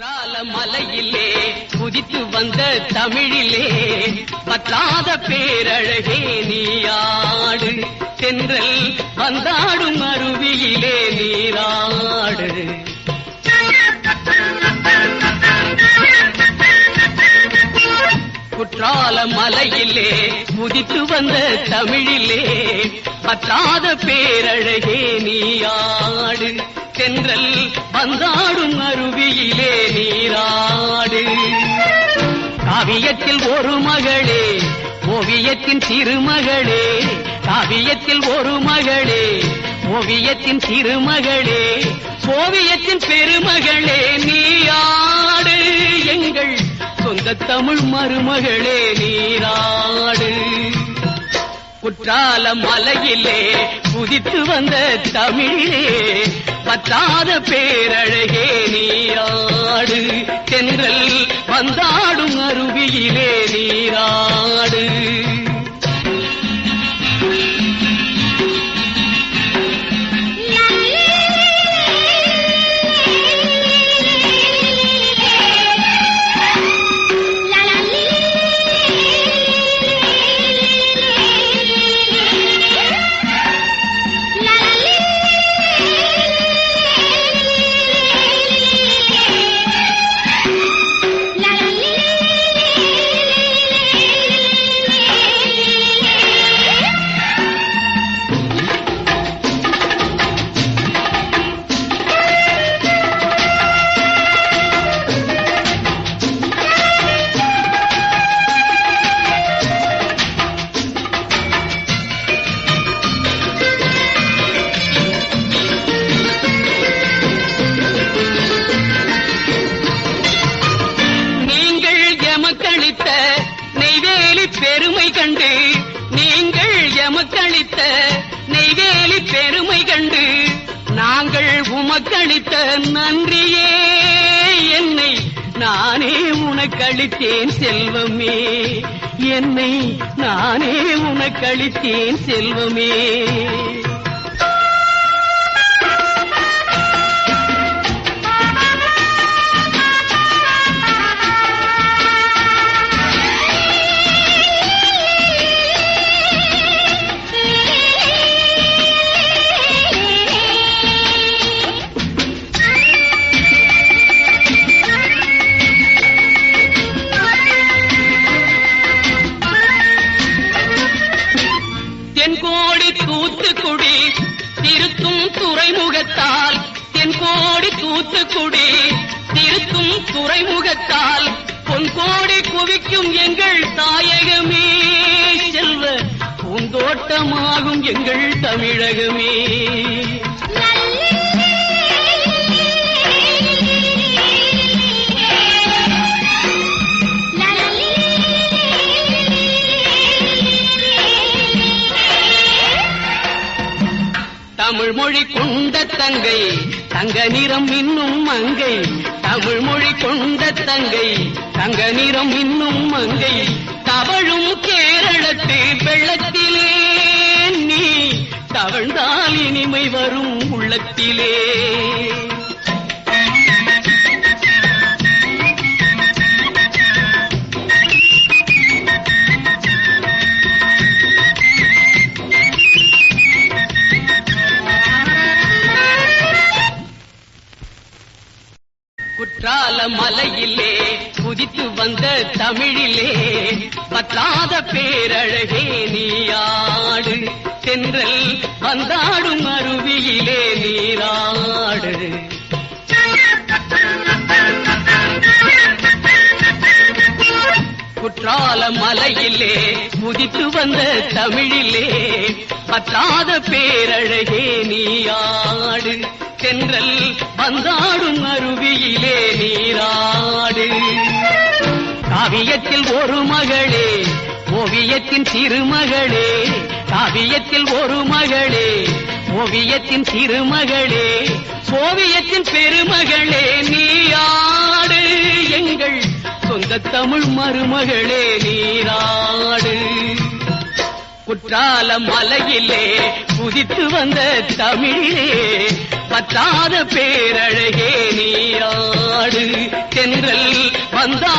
குற்றால மலையிலே குதித்து வந்த தமிழிலே பற்றாத பேரழகே நீயாடு, தென்றல் வந்தாடும் அருவியிலே நீராடு. குற்றால மலையிலே குதித்து வந்த தமிழிலே பற்றாத பேரழகே நீயாடு, தென்றல் வந்தாடும் அருவியிலே நீராடு. காவியத்தில் ஒரு மகளே, ஓவியத்தின் திருமகளே, காவியத்தில் ஒரு மகளே, ஓவியத்தின் திருமகளே, ஓவியத்தின் பெருமகளே நீயாடு, எங்கள் சொந்த தமிழ் மருமகளே நீராடு. குற்றால மலையிலே குதித்து வந்த தமிழிலே பற்றாத பேரழகே நீராடு, தென்றல் வந்தாடும் அருவியிலே நீராடு. பெருமை கண்டு நீங்கள் எமக்களித்த நெய்வேலி பெருமை கண்டு நாங்கள் உமக்களித்த நன்றியே, என்னை நானே உனக்களித்தேன் செல்வமே, என்னை நானே உனக்களித்தேன் செல்வமே. தென்கோடி தூத்துக்குடி திருத்தும் துறைமுகத்தால், தென்கோடி தூத்துக்குடி திருத்தும் துறைமுகத்தால் பொன்கோடி குவிக்கும் எங்கள் தாயகமே, செல்வ பூந்தோட்டமாகும் எங்கள் தமிழகமே. தமிழ் மொழி கொண்ட தங்கை தங்க நிறம் இன்னும் மங்கை, தமிழ் மொழி கொண்ட தங்கை தங்க நிறம் இன்னும் மங்கை, தவழும் கேரளத்து வெள்ளத்திலே நீ தவழ்ந்தால் இனிமை வரும் உள்ளத்திலே. குற்றால மலையிலே குதித்து வந்த தமிழிலே பற்றாத பேரழகே நீயாடு, தென்றல் வந்தாடும் அருவியிலே நீராடு. குற்றால மலையிலே குதித்து வந்த தமிழிலே பற்றாத பேரழகே நீயாடு, தென்றல் வந்தாடும் அருவியிலே நீராடு. காவியத்தில் ஒரு மகளே, ஓவியத்தின் திருமகளே, காவியத்தில் ஒரு மகளே, ஓவியத்தின் திருமகளே, ஓவியத்தின் பெருமகளே நீயாடு, எங்கள் சொந்த தமிழ் மருமகளே நீராடு. குற்றால மலையிலே குதித்து வந்த தமிழிலே பற்றாத பேரழகே நீராடு. வந்தாள்